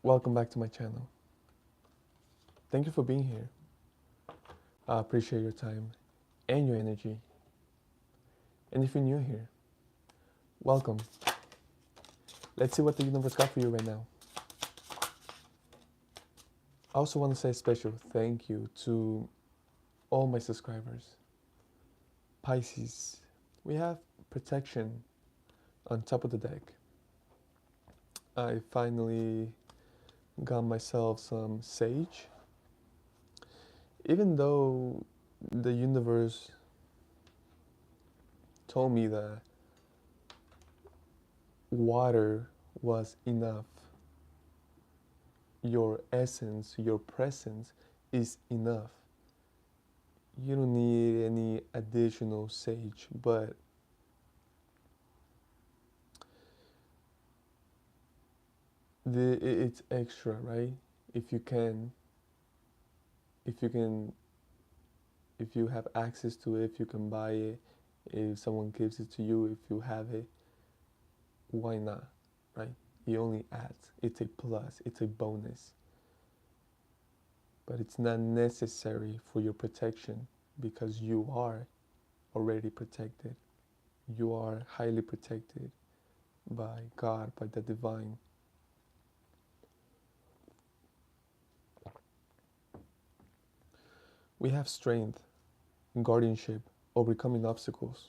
Welcome back to my channel. Thank you for being here. I appreciate your time and your energy. And if you're new here, welcome. Let's see what the universe got for you right now. I also want to say a special thank you to all my subscribers. Pisces, we have protection on top of the deck. I finally got myself some sage. Even though the universe told me that water was enough, your essence, your presence is enough. You don't need any additional sage, but it's extra, right? If you can, if you can, if you have access to it, if you can buy it, if someone gives it to you, if you have it, why not, right? It only adds. It's a plus. It's a bonus. But it's not necessary for your protection because you are already protected. You are highly protected by God, by the divine. We have strength, guardianship, overcoming obstacles.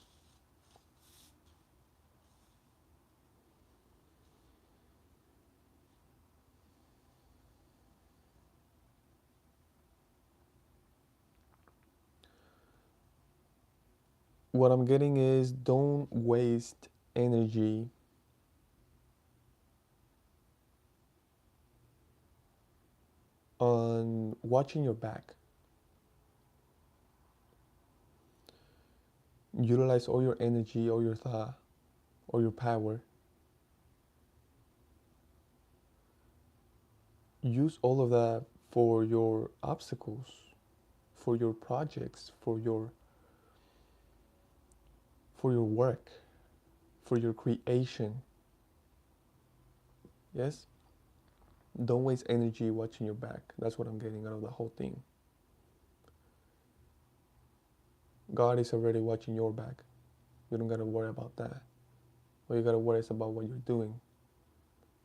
What I'm getting is don't waste energy on watching your back. Utilize all your energy, all your thought, all your power. Use all of that for your obstacles, for your projects, for your work, for your creation. Yes? Don't waste energy watching your back. That's what I'm getting out of the whole thing. God is already watching your back. You don't gotta worry about that. What you gotta worry is about what you're doing,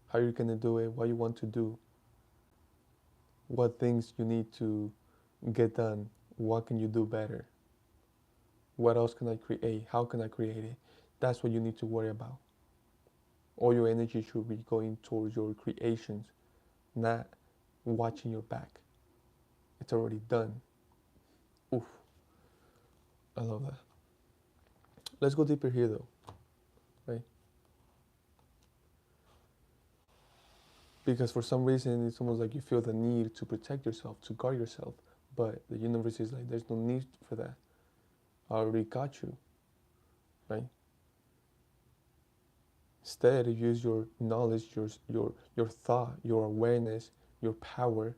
how you're gonna do it, what you want to do, what things you need to get done, what can you do better, what else can I create, how can I create it. That's what you need to worry about. All your energy should be going towards your creations, not watching your back. It's already done. Oof, I love that. Let's go deeper here though, right? Because for some reason it's almost like you feel the need to protect yourself, to guard yourself, but the universe is like, there's no need for that. I already got you, right? Instead, use your knowledge, your thought, your awareness, your power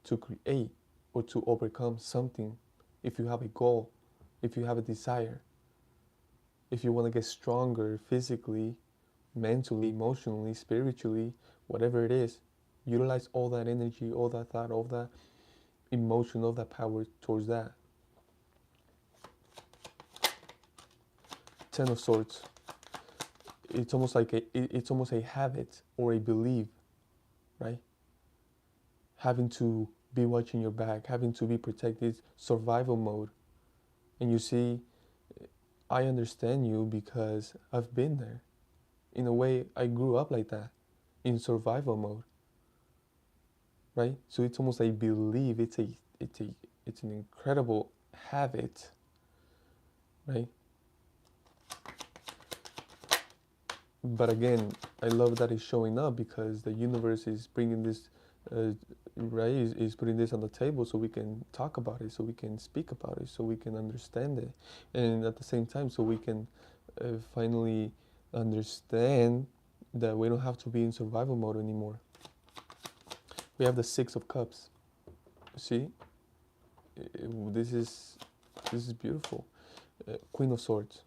to create or to overcome something. If you have a goal, if you have a desire, if you want to get stronger physically, mentally, emotionally, spiritually, whatever it is, utilize all that energy, all that thought, all that emotion, all that power towards that. Ten of Swords. It's almost like it's almost a habit or a belief, right? Having to be watching your back, having to be protected, survival mode. And you see, I understand you because I've been there. In a way, I grew up like that, in survival mode, right? So it's almost a belief. It's an incredible habit, right? But again, I love that it's showing up because the universe is bringing this, right? Is putting this on the table so we can talk about it, so we can speak about it, so we can understand it, and at the same time, so we can finally understand that we don't have to be in survival mode anymore. We have the Six of Cups. See, this is beautiful. Queen of Swords.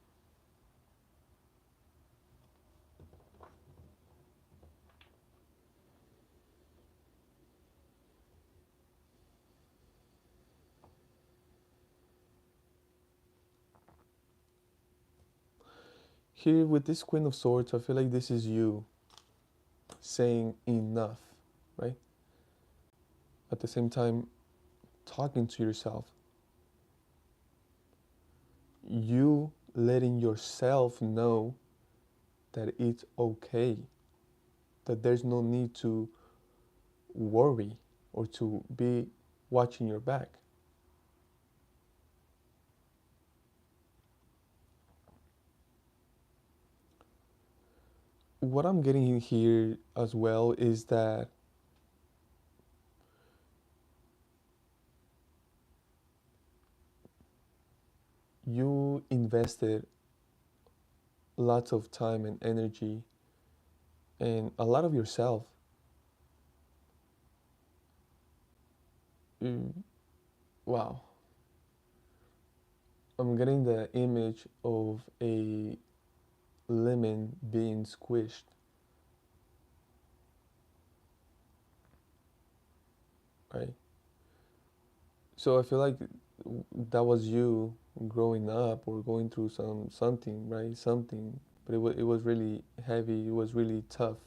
Here with this Queen of Swords, I feel like this is you saying enough, right? At the same time, talking to yourself. You letting yourself know that it's okay, that there's no need to worry or to be watching your back. What I'm getting in here as well is that you invested lots of time and energy and a lot of yourself. Mm, wow. I'm getting the image of a lemon being squished, right? So I feel like that was you growing up or going through something, right? Something, but it was really heavy. It was really tough,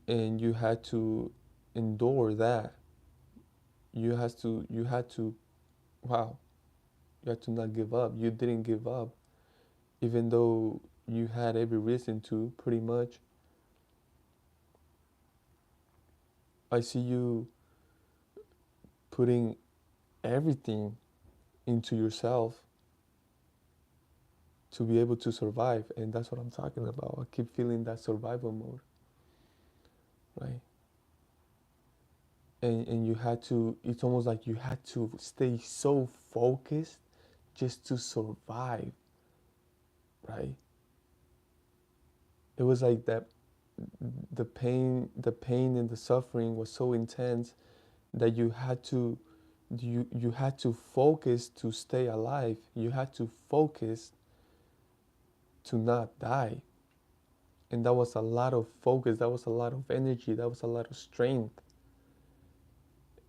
and you had to endure that. You had to wow. You had to not give up. You didn't give up, even though you had every reason to. Pretty much, I see you putting everything into yourself to be able to survive, and that's what I'm talking about. I keep feeling that survival mode, right? And you had to, it's almost like you had to stay so focused just to survive, right? It was like that the pain and the suffering was so intense that you had to focus to stay alive. You had to focus to not die. And that was a lot of focus, that was a lot of energy, that was a lot of strength.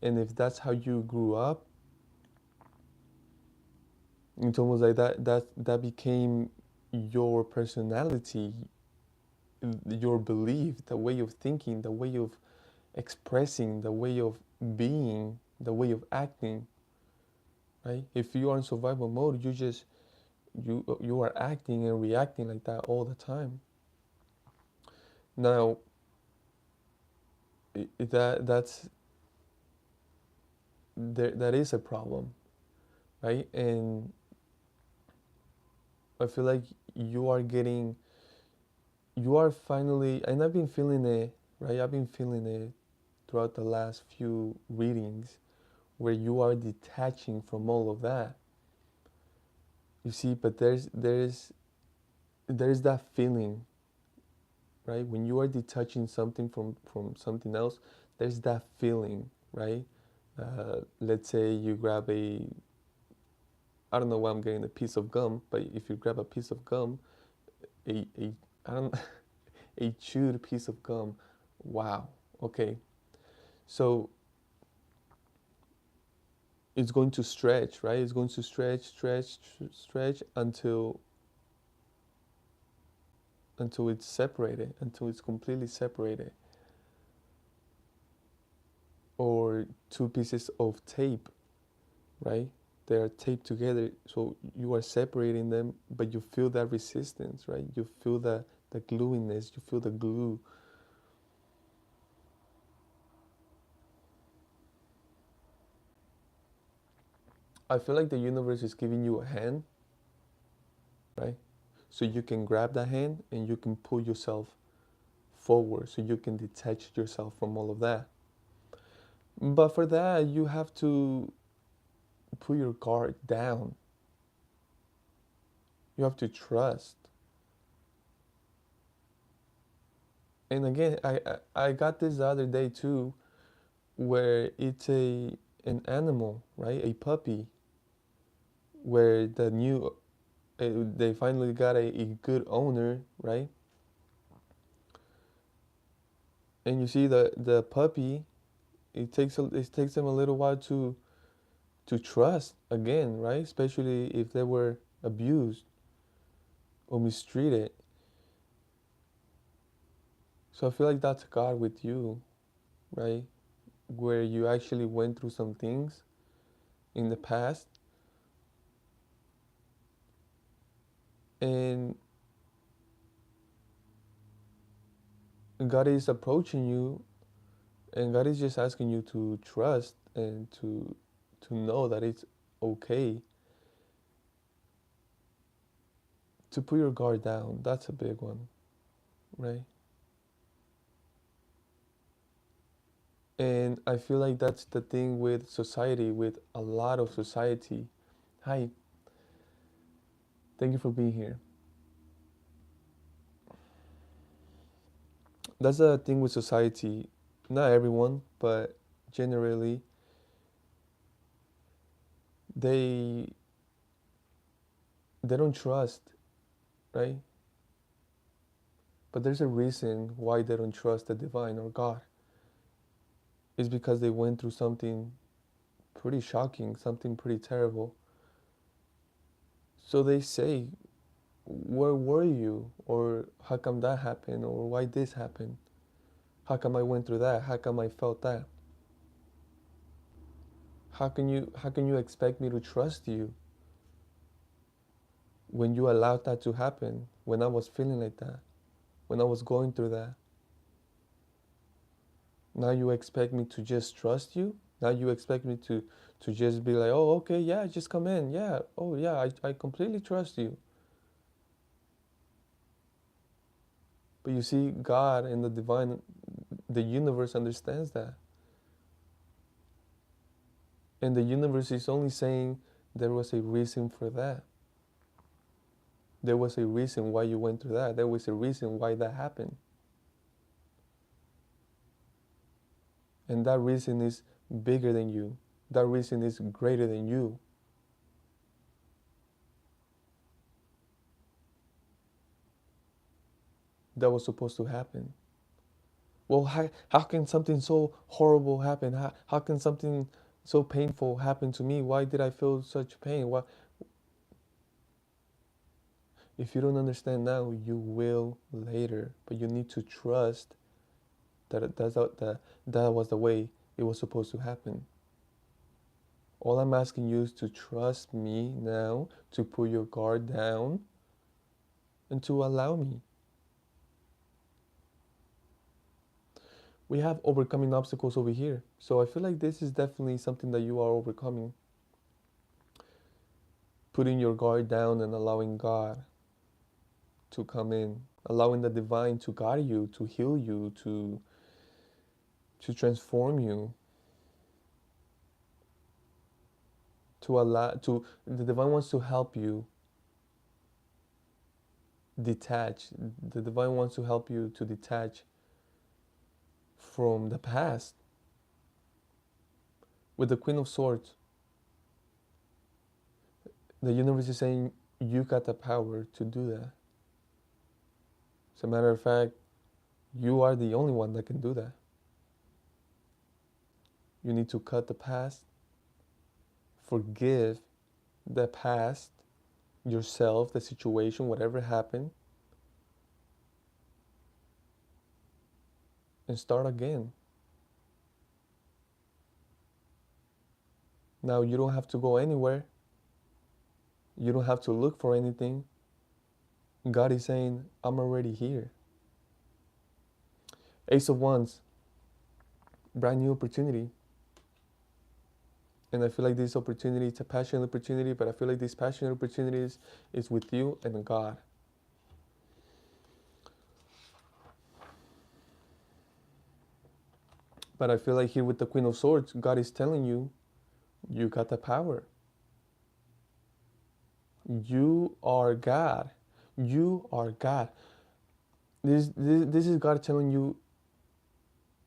And if that's how you grew up, it's almost like that became your personality, your belief, the way of thinking, the way of expressing, the way of being, the way of acting, right? If you are in survival mode, you are acting and reacting like that all the time. Now, that is a problem, right? And I feel like you are getting, you are finally, and I've been feeling it, right? I've been feeling it throughout the last few readings where you are detaching from all of that. You see, but there's that feeling, right? When you are detaching something from something else, there's that feeling, right? Let's say you grab I don't know why I'm getting a piece of gum, but if you grab a piece of gum, a I don't a chewed piece of gum, wow, okay, so it's going to stretch, right? It's going to stretch until it's separated, until it's completely separated, or two pieces of tape, right? They are taped together, so you are separating them, but you feel that resistance, right? You feel the gluiness, you feel the glue. I feel like the universe is giving you a hand, right? So you can grab that hand and you can pull yourself forward, so you can detach yourself from all of that. But for that, you have to put your guard down. You have to trust. And again, I got this the other day too, where it's an animal, right? A puppy, where they finally got a good owner, right? And you see the puppy, it takes them a little while to trust again, right? Especially if they were abused. or mistreated. So I feel like that's God with you, right? Where you actually went through some things in the past, and God is approaching you, and God is just asking you to trust and to know that it's okay to put your guard down. That's a big one, right? And I feel like that's the thing with society, with a lot of society. Hi, thank you for being here. That's the thing with society. Not everyone, but generally, they they don't trust, right? But there's a reason why they don't trust the divine or God. It's because they went through something pretty shocking, something pretty terrible. So they say, where were you? Or how come that happened? Or why this happened? How come I went through that? How come I felt that? How can you expect me to trust you when you allowed that to happen? When I was feeling like that, when I was going through that. Now you expect me to just trust you? Now you expect me to just be like, oh, okay, yeah, just come in. Yeah, oh, yeah, I completely trust you. But you see, God and the divine, the universe understands that. And the universe is only saying there was a reason for that. There was a reason why you went through that. There was a reason why that happened. And that reason is bigger than you. That reason is greater than you. That was supposed to happen. Well, how can something so horrible happen? How can something so painful happen to me? Why did I feel such pain? Why? If you don't understand now, you will later. But you need to trust that was the way it was supposed to happen. All I'm asking you is to trust me now, to put your guard down, and to allow me. We have overcoming obstacles over here. So I feel like this is definitely something that you are overcoming. Putting your guard down and allowing God to come in, allowing the divine to guide you, to heal you, to transform you, to allow to the divine wants to help you detach. The divine wants to help you to detach from the past. With the Queen of Swords, the universe is saying you got the power to do that. As a matter of fact, you are the only one that can do that. You need to cut the past, forgive the past, yourself, the situation, whatever happened, and start again. Now you don't have to go anywhere. You don't have to look for anything. God is saying, I'm already here. Ace of Wands, brand new opportunity. And I feel like this opportunity, it's a passionate opportunity, but I feel like this passionate opportunity is with you and God. But I feel like here with the Queen of Swords, God is telling you, you got the power. You are God. You are God. This is God telling you,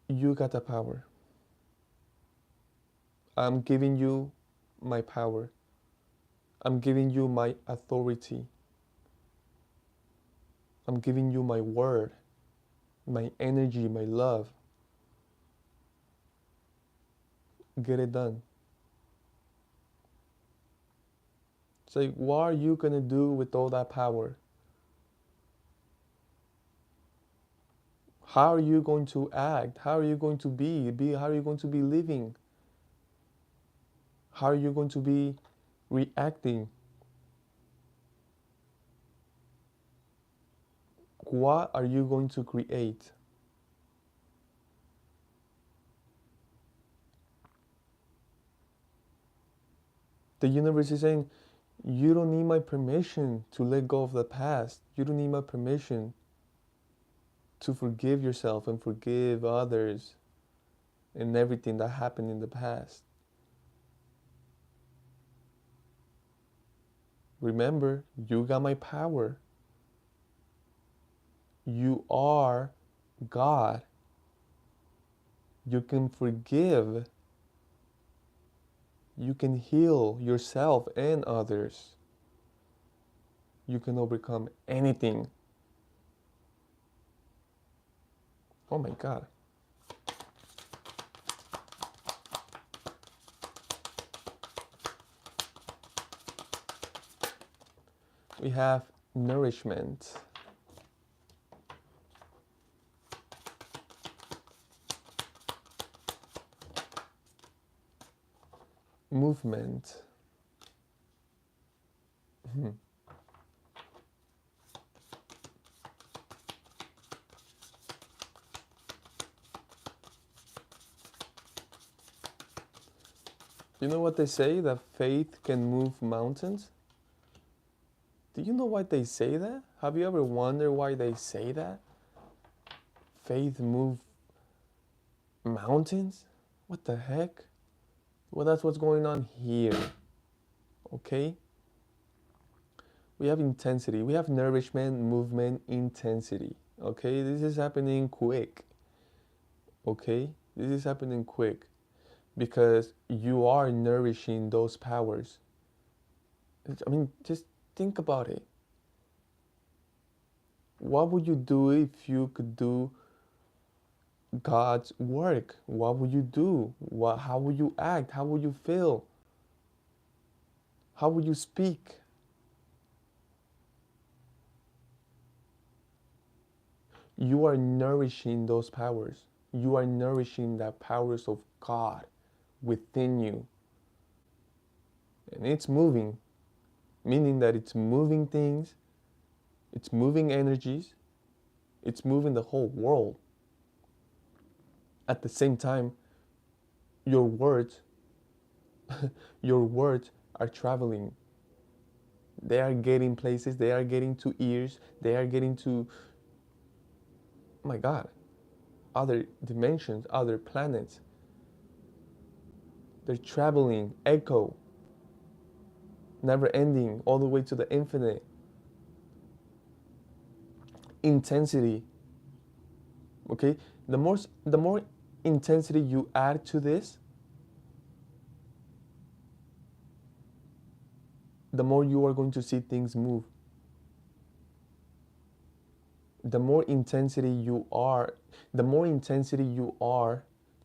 you got the power. I'm giving you my power. I'm giving you my authority. I'm giving you my word, my energy, my love. Get it done. It's like, what are you going to do with all that power? How are you going to act? How are you going to be? How are you going to be living? How are you going to be reacting? What are you going to create? The universe is saying, you don't need my permission to let go of the past. You don't need my permission to forgive yourself and forgive others and everything that happened in the past. Remember, you got my power. You are God. You can forgive. You can heal yourself and others. You can overcome anything. Oh my God. We have nourishment. Movement. You know what they say? That faith can move mountains? Do you know why they say that? Have you ever wondered why they say that? Faith move mountains? What the heck? Well, that's what's going on here. Okay? We have intensity. We have nourishment, movement, intensity. Okay? This is happening quick. Okay? This is happening quick because you are nourishing those powers. I mean, just think about it. What would you do if you could do God's work? What would you do? How would you act? How would you feel? How would you speak? You are nourishing those powers. You are nourishing the powers of God within you. And it's moving, meaning that it's moving things, it's moving energies, it's moving the whole world. At the same time, your words, your words are traveling. They are getting places, they are getting to ears, they are getting to, oh my God, other dimensions, other planets. They're traveling, echo, never ending, all the way to the infinite. Intensity. Okay? The more intensity you add to this, the more you are going to see things move. The more intensity you are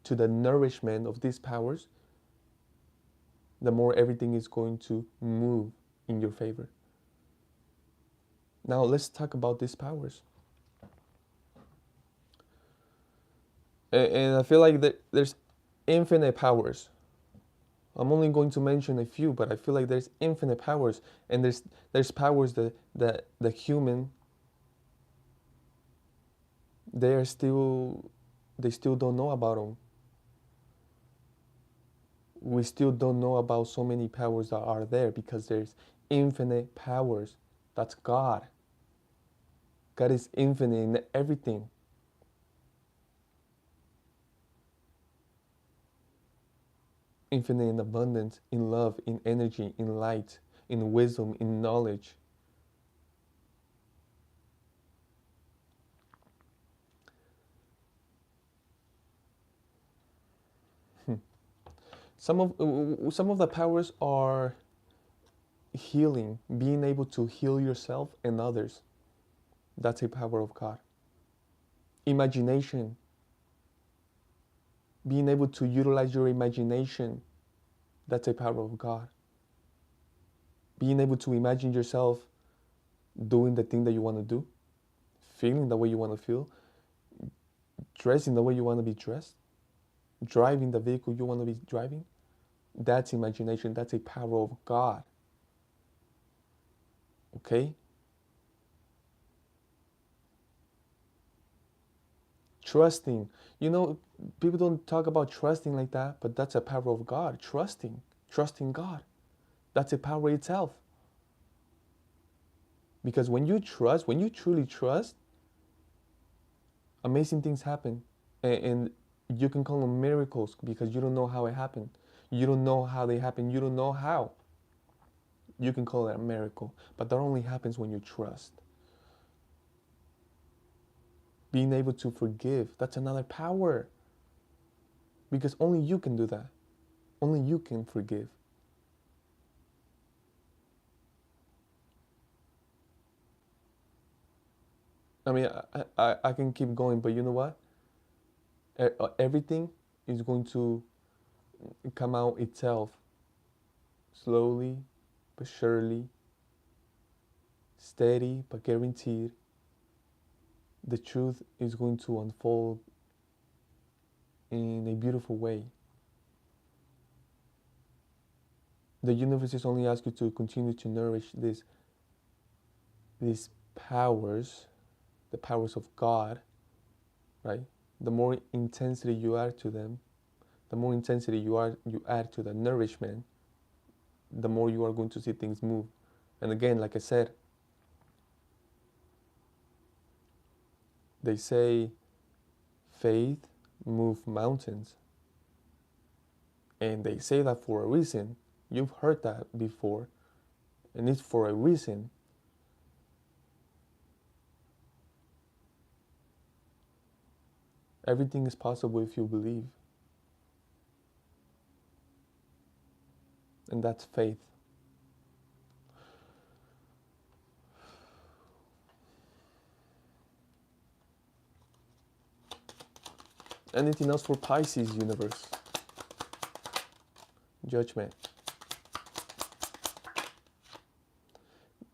to the nourishment of these powers, the more everything is going to move in your favor. Now let's talk about these powers. And I feel like there's infinite powers. I'm only going to mention a few, but I feel like there's infinite powers, and there's powers that the human they still don't know about them. We still don't know about so many powers that are there because there's infinite powers. That's God. God is infinite in everything. Infinite in abundance, in love, in energy, in light, in wisdom, in knowledge. Some of the powers are healing, being able to heal yourself and others. That's a power of God. Imagination, being able to utilize your imagination, that's a power of God. Being able to imagine yourself doing the thing that you want to do, feeling the way you want to feel, dressing the way you want to be dressed, driving the vehicle you want to be driving. That's imagination. That's a power of God. Okay? Trusting. You know, people don't talk about trusting like that, but that's a power of God. Trusting God. That's a power itself. Because when you trust, when you truly trust, amazing things happen. And you can call them miracles because you don't know how it happened. You don't know how they happen. You don't know how. You can call it a miracle. But that only happens when you trust. Being able to forgive, that's another power. Because only you can do that. Only you can forgive. I mean, I can keep going, but you know what? Everything is going to come out itself slowly but surely, steady but guaranteed. The truth is going to unfold in a beautiful way. The universe is only asking you to continue to nourish these powers, the powers of God, right? The more intensity you add to them, the more intensity you add to the nourishment, the more you are going to see things move. And again, like I said, they say faith moves mountains. And they say that for a reason. You've heard that before. And it's for a reason. Everything is possible if you believe. And that's faith. Anything else for Pisces universe? Judgment.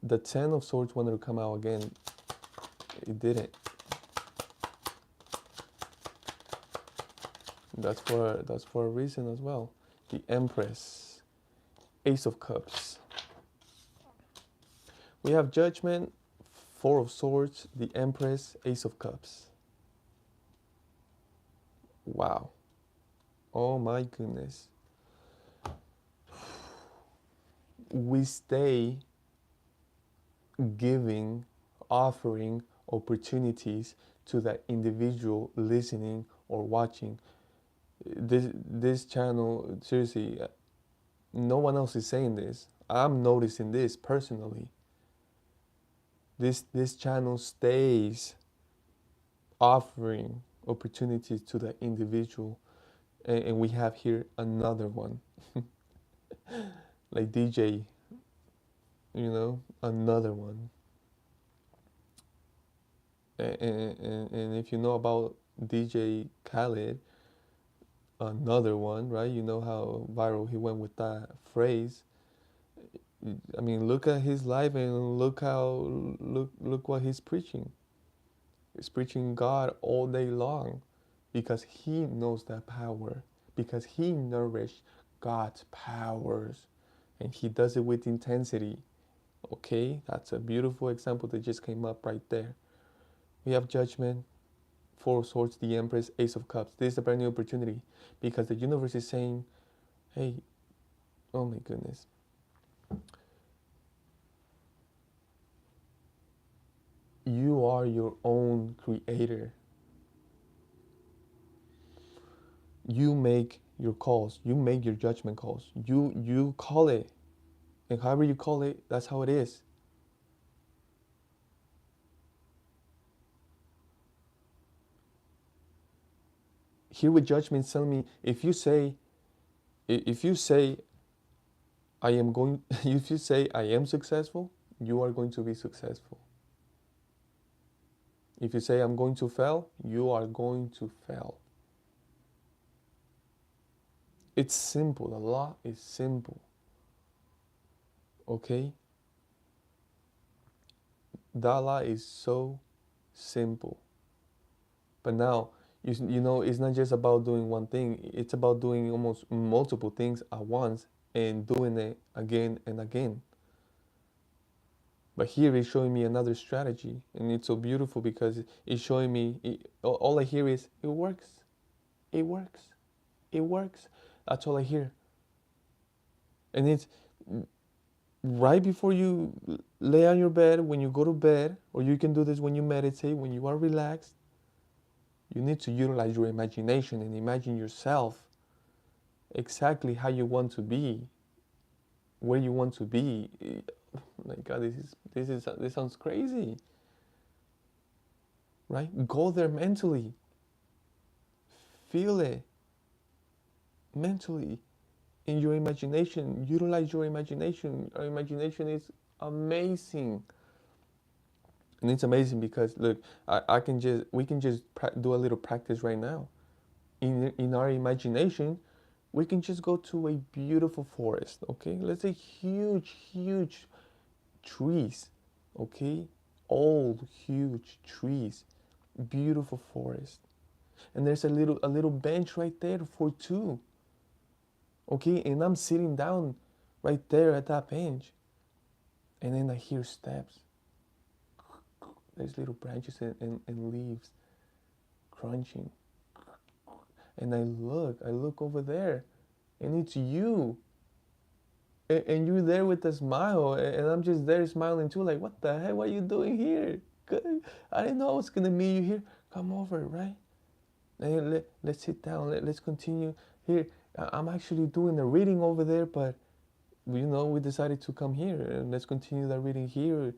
The Ten of Swords wanted to come out again. It didn't. That's for a reason as well. The Empress. Ace of Cups. We have Judgment, Four of Swords, the Empress, Ace of Cups. Wow. Oh my goodness. We stay giving, offering opportunities to that individual listening or watching. This channel, seriously, no one else is saying this. I'm noticing this personally. This channel stays offering opportunities to the individual, and we have here another one. Like DJ, another one. And if you know about DJ Khaled, another one, right? You know how viral he went with that phrase. I mean, look at his life and look what he's preaching. He's preaching God all day long because he knows that power, because he nourished God's powers, and he does it with intensity. Okay, that's a beautiful example that just came up right there. We have Judgment, Four of Swords, the Empress, Ace of Cups. This is a brand new opportunity because the universe is saying, hey, oh my goodness. You are your own creator. You make your calls. You make your judgment calls. You call it. And however you call it, that's how it is. Here with Judgment telling me, if you say I am going if you say I am successful, you are going to be successful. If you say I'm going to fail, you are going to fail. It's simple. The law is simple. Okay? That law is so simple. But now You know, it's not just about doing one thing. It's about doing almost multiple things at once and doing it again and again. But here it's showing me another strategy, and it's so beautiful because it's showing me. All I hear is it works, it works, it works. That's all I hear, and it's right before you lay on your bed, when you go to bed, or you can do this when you meditate, when you are relaxed. You need to utilize your imagination and imagine yourself exactly how you want to be, where you want to be. My God, this sounds crazy, right? Go there mentally, feel it mentally in your imagination. Utilize your imagination. Our imagination is amazing, and it's amazing because look, we can just do a little practice right now. In our imagination, we can just go to a beautiful forest. Okay, let's say huge trees. Okay, old huge trees, beautiful forest, and there's a little bench right there for two. Okay, and I'm sitting down right there at that bench, and then I hear steps. There's little branches and leaves crunching, and I look over there, and it's you. And you're there with a smile, and I'm just there smiling too, like, what the heck, what are you doing here? Good. I didn't know I was gonna meet you here. Come over, right? And let's sit down, let's continue here. I'm actually doing a reading over there, but we decided to come here, and let's continue that reading here.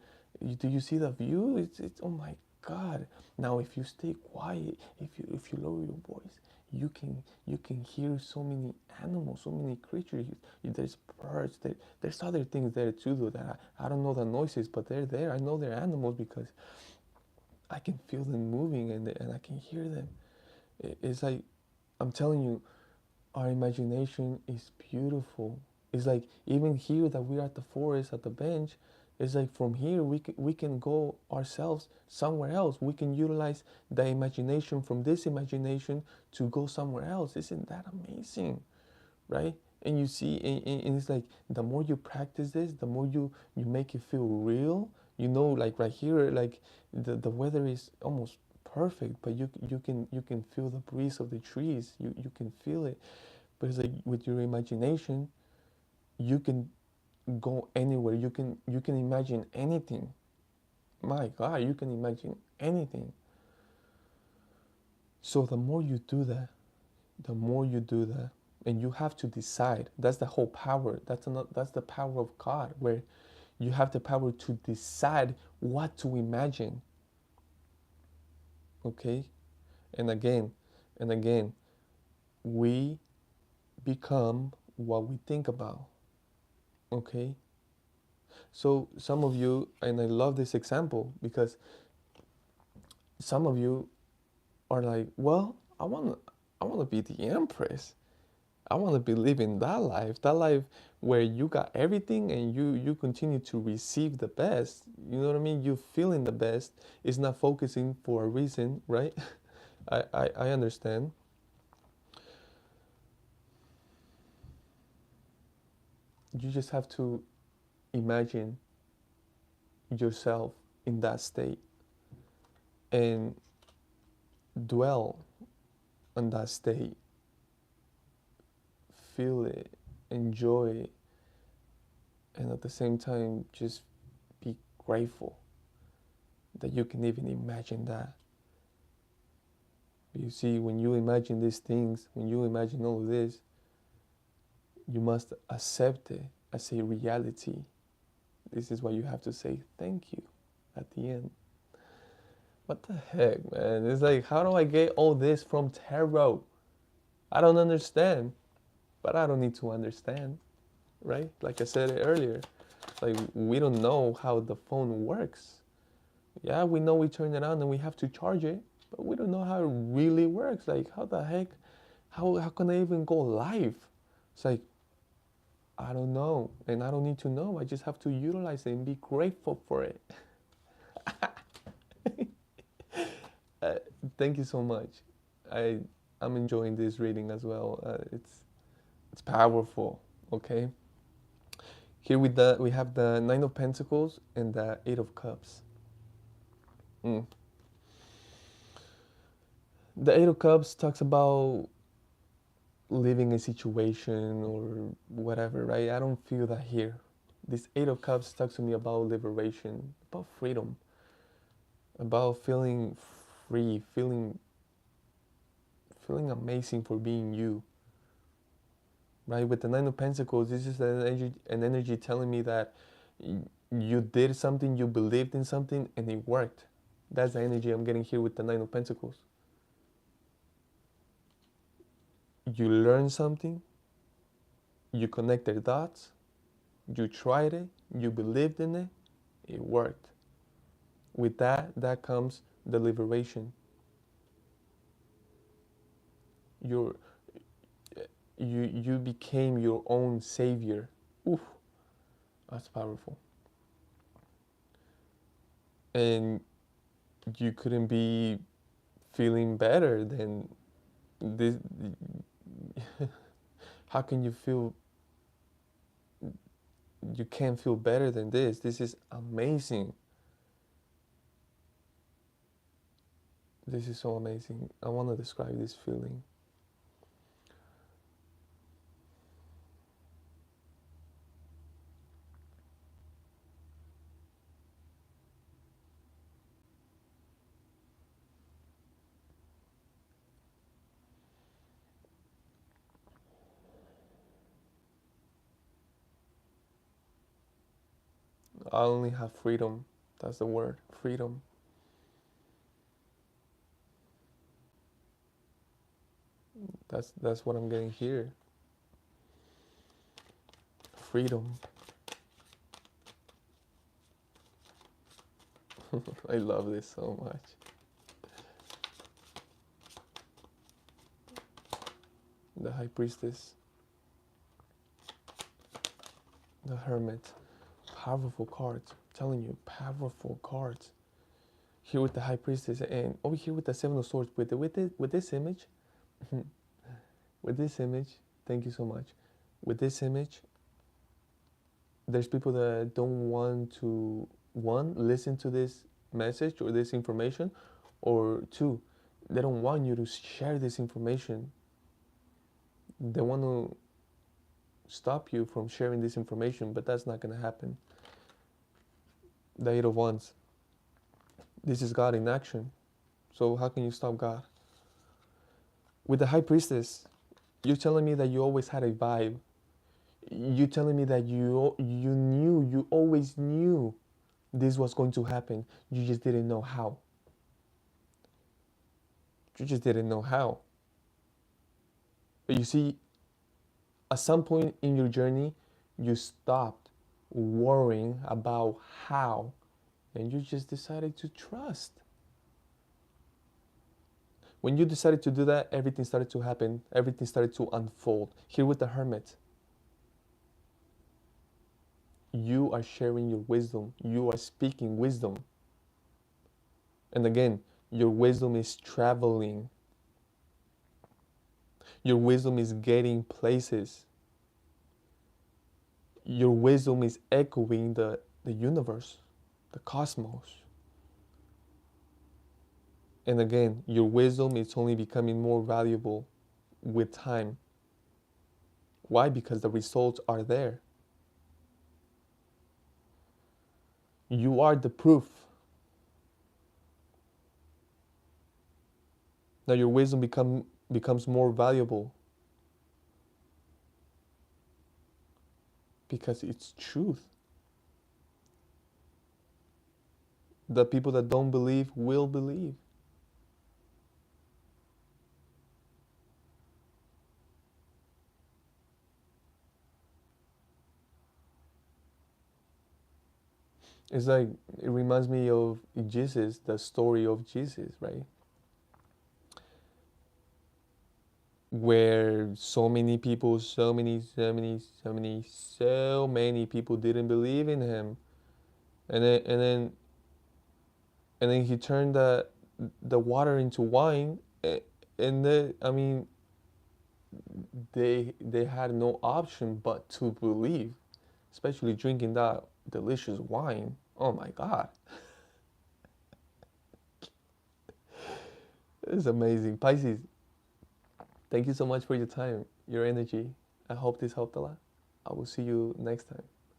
Do you see the view? It's oh my God. Now if you stay quiet, if you lower your voice, you can hear so many animals, so many creatures. There's birds, there's other things there too, though, that I don't know the noises, but they're there. I know they're animals because I can feel them moving, and I can hear them. It's like, I'm telling you, our imagination is beautiful. It's like, even here that we're at the forest, at the bench, it's like from here we can go ourselves somewhere else. We can utilize the imagination from this imagination to go somewhere else. Isn't that amazing, right? And you see, and it's like, the more you practice this, the more you make it feel real. Like right here, like the weather is almost perfect, but you can feel the breeze of the trees. You can feel it. But it's like, with your imagination, you can go anywhere. You can imagine anything. My God, you can imagine anything. So the more you do that, and you have to decide. That's the whole power. That's the power of God, where you have the power to decide what to imagine. Okay? And again, we become what we think about. Okay? So some of you, and I love this example because some of you are like, well, I want to be the empress. I want to be living that life where you got everything, and you continue to receive the best. You know what I mean? You feeling the best is not focusing for a reason, right? I understand. You just have to imagine yourself in that state and dwell on that state. Feel it, enjoy it, and at the same time, just be grateful that you can even imagine that. You see, when you imagine these things, when you imagine all of this, you must accept it as a reality. This is why you have to say thank you at the end. What the heck, man? It's like, how do I get all this from tarot? I don't understand, but I don't need to understand, right? Like I said earlier, like, we don't know how the phone works. Yeah, we know we turn it on and we have to charge it, but we don't know how it really works. Like, how the heck, how can I even go live? It's like, I don't know, and I don't need to know. I just have to utilize it and be grateful for it. uh, Thank you so much. I I'm enjoying this reading as well. It's powerful. Okay. Here we have the Nine of Pentacles and the Eight of Cups. Mm. The Eight of Cups talks about leaving a situation or whatever, right? I don't feel that here. This Eight of Cups talks to me about liberation, about freedom, about feeling free, feeling amazing for being you, right? With the Nine of Pentacles, this is an energy telling me that you did something, you believed in something, and it worked. That's the energy I'm getting here with the Nine of Pentacles. You learned something, you connected dots, you tried it, you believed in it, it worked. With that comes the liberation. You're, you became your own savior. Oof, that's powerful. And you couldn't be feeling better than this. How can you feel? You can't feel better than this. This is amazing. This is so amazing. I want to describe this feeling. I only have freedom. That's the word, freedom. That's what I'm getting here. Freedom. I love this so much. The High Priestess, the Hermit, powerful cards. I'm telling you, powerful cards. Here with the High Priestess, and over here with the Seven of Swords. With this image, with this image. Thank you so much. With this image, there's people that don't want to, one, listen to this message or this information, or two, they don't want you to share this information. They want to stop you from sharing this information, but that's not going to happen. The Eight of Wands. This is God in action. So how can you stop God? With the High Priestess, you're telling me that you always had a vibe. You're telling me that you always knew this was going to happen. You just didn't know how. You just didn't know how. But you see, at some point in your journey, you stopped worrying about how, and you just decided to trust. When you decided to do that, everything started to happen. Everything started to unfold. Here with the Hermit, you are sharing your wisdom. You are speaking wisdom. And again, your wisdom is traveling. Your wisdom is getting places. Your wisdom is echoing the universe, the cosmos. And again, your wisdom is only becoming more valuable with time. Why? Because the results are there. You are the proof. Now your wisdom becomes more valuable because it's truth. The people that don't believe will believe. It's like, it reminds me of Jesus, the story of Jesus, right? Where so many people, so many people didn't believe in him. And then he turned the water into wine, And I mean, they had no option but to believe, especially drinking that delicious wine. Oh my God, it's amazing. Pisces, thank you so much for your time, your energy. I hope this helped a lot. I will see you next time.